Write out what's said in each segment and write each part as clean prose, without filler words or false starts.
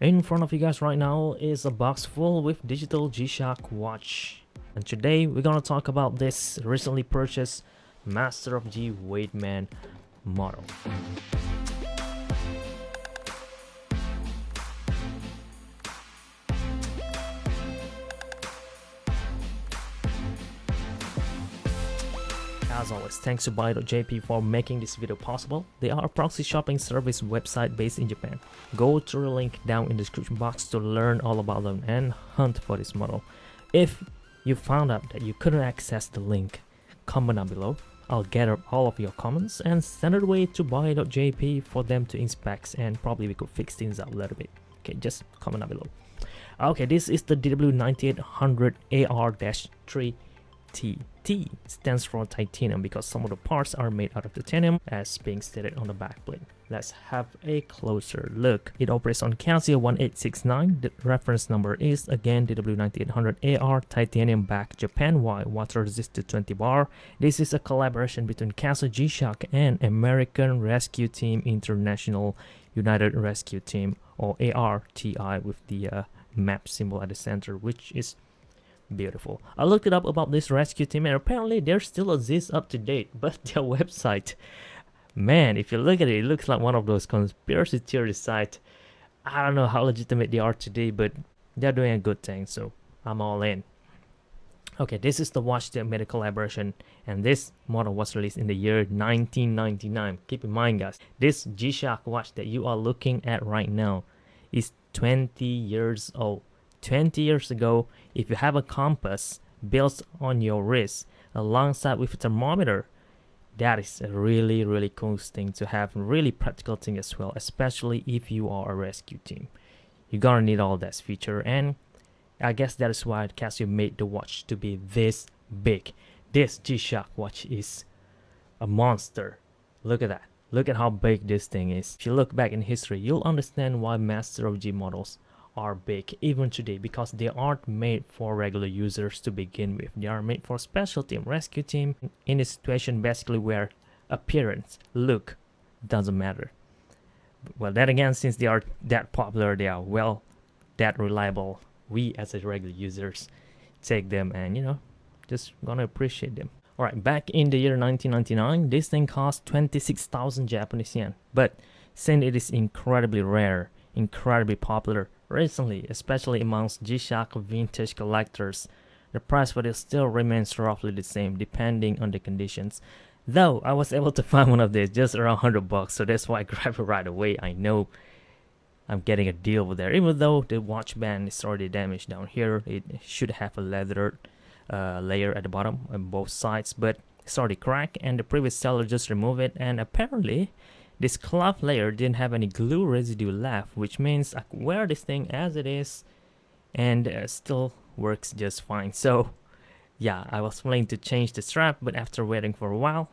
In front of you guys right now is a box full with digital G-Shock watch. And today we're gonna talk about this recently purchased Master of G Wademan model. As always, thanks to Buyee.jp for making this video possible. They are a proxy shopping service website based in Japan. Go through the link down in the description box to learn all about them and hunt for this model. If you found out that you couldn't access the link, comment down below. I'll gather all of your comments and send it away to Buyee.jp for them to inspect, and probably we could fix things up a little bit. Okay, just comment down below. Okay, this is the DW-9800 AR-3. T stands for titanium because some of the parts are made out of titanium, as being stated on the back plate. Let's have a closer look. It operates on Casio 1869. The reference number is again DW-9800 AR titanium back Japan Y water resistant 20 bar. This is a collaboration between Casio G-Shock and American Rescue Team International United Rescue Team, or ARTI, with the map symbol at the center, which is beautiful. I looked it up about this rescue team, and apparently there still exists up to date, but their website, man, if you look at it, it looks like one of those conspiracy theory sites. I don't know how legitimate they are today, but they're doing a good thing, so I'm all in. Okay, this is the watch that made a collaboration, and this model was released in the year 1999. Keep in mind, guys, this G-Shock watch that you are looking at right now is 20 years old. 20 years ago, if you have a compass built on your wrist alongside with a thermometer, that is a really cool thing to have, really practical thing as well, especially if you are a rescue team. You're gonna need all that feature, and I guess that is why Casio made the watch to be this big. This G-Shock watch is a monster. Look at that. Look at how big this thing is. If you look back in history, you'll understand why Master of G models are big even today, because they aren't made for regular users to begin with. They are made for special team, rescue team, in a situation basically where appearance, look doesn't matter. Well, then again, since they are that popular, they are that reliable, we as a regular users take them and just gonna appreciate them. Alright, back in the year 1999, this thing cost 26,000 Japanese yen, but since it is incredibly rare, incredibly popular recently, especially amongst G-Shock vintage collectors, the price for it still remains roughly the same depending on the conditions. Though I was able to find one of these just around $100, so that's why I grabbed it right away. I know I'm getting a deal over there, even though the watch band is already damaged down here. It should have a leather layer at the bottom on both sides, but it's already cracked, and the previous seller just removed it, and apparently this cloth layer didn't have any glue residue left, which means I could wear this thing as it is and still works just fine. So yeah, I was planning to change the strap, but after waiting for a while,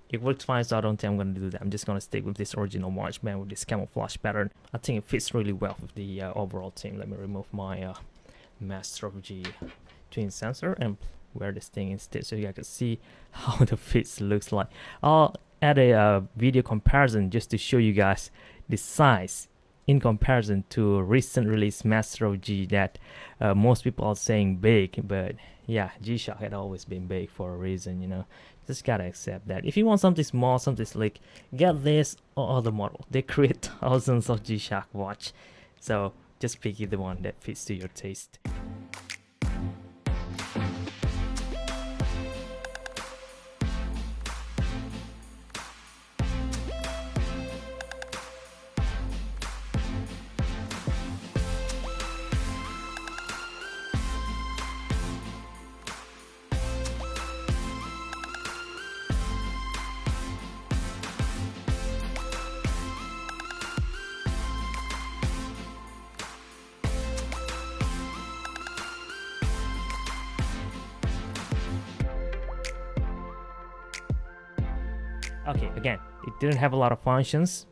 it works fine, so I don't think I'm going to do that. I'm just going to stick with this original watch band with this camouflage pattern. I think it fits really well with the overall theme. Let me remove my Master of G twin sensor and wear this thing instead, so you guys can see how the fits looks like. I'll add a video comparison just to show you guys the size in comparison to recent release Master of G that most people are saying big, but yeah, G-Shock had always been big for a reason. Just gotta accept that. If you want something small, something slick, get this or other model. They create thousands of G-Shock watch, so just pick the one that fits to your taste. Okay, again, it didn't have a lot of functions.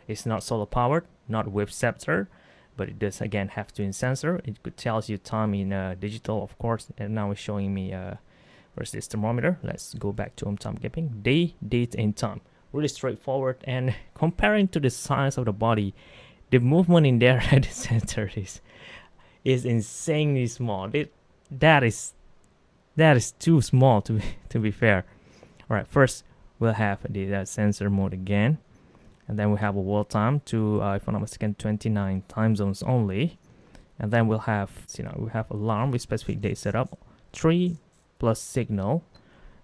It's not solar powered, not with scepter, but it does again have twin sensor. It could tells you time in digital, of course, and now it's showing me where's this thermometer. Let's go back to timekeeping. Day, date, and time. Really straightforward, and comparing to the size of the body, the movement in there at the center is insanely small. That is too small to be fair. All right, first we'll have the sensor mode again, and then we have a world time to if I'm not mistaken 29 time zones only, and then we'll have we have alarm with specific date setup 3 plus signal,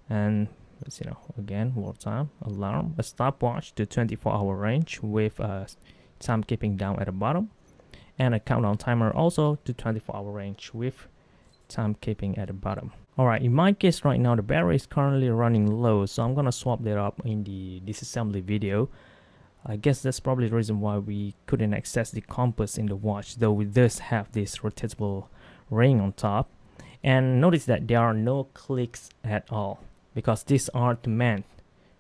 and let's again world time, alarm, a stopwatch to 24-hour range with timekeeping down at the bottom, and a countdown timer also to 24-hour range with timekeeping at the bottom. Alright, in my case right now the battery is currently running low, so I'm gonna swap that up in the disassembly video. I guess that's probably the reason why we couldn't access the compass in the watch, though we does have this rotatable ring on top. And notice that there are no clicks at all, because these aren't meant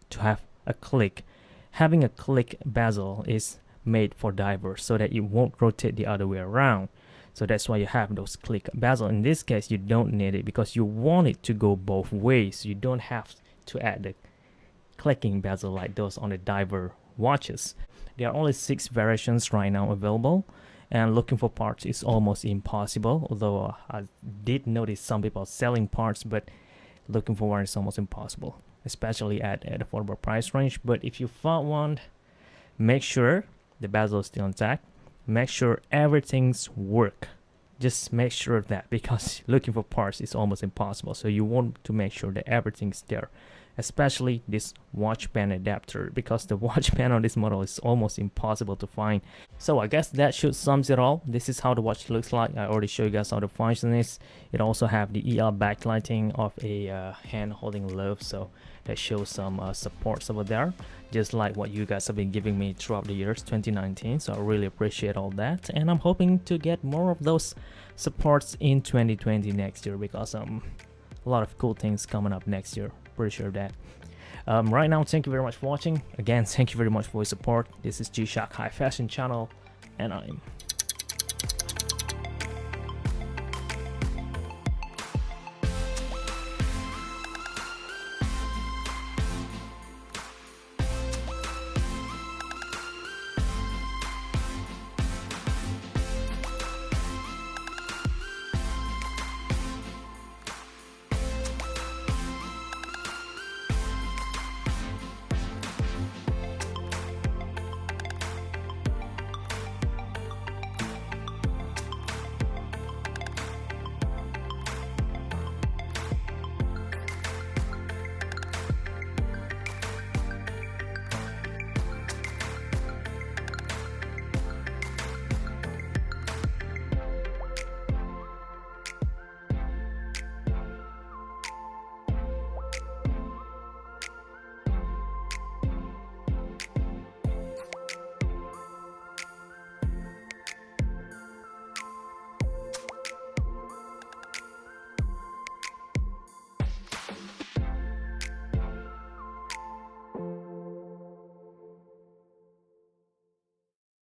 to have a click. Having a click bezel is made for divers so that it won't rotate the other way around. So that's why you have those click bezel. In this case, you don't need it because you want it to go both ways. You don't have to add the clicking bezel like those on the diver watches. There are only 6 variations right now available, and looking for parts is almost impossible, although I did notice some people selling parts, but looking for one is almost impossible, especially at affordable price range. But if you found one, make sure the bezel is still intact, make sure everything's work. Just make sure of that, because looking for parts is almost impossible. So you want to make sure that everything's there, especially this watch band adapter, because the watch band on this model is almost impossible to find. So I guess that should sums it all. This is how the watch looks like. I already showed you guys how the function is. It also have the EL backlighting of a hand holding glove, so that shows some supports over there, just like what you guys have been giving me throughout the years 2019. So I really appreciate all that, and I'm hoping to get more of those supports in 2020 next year, because a lot of cool things coming up next year, pretty sure of that. Right now, thank you very much for watching. Again, thank you very much for your support. This is G-Shock High Fashion channel, and I'm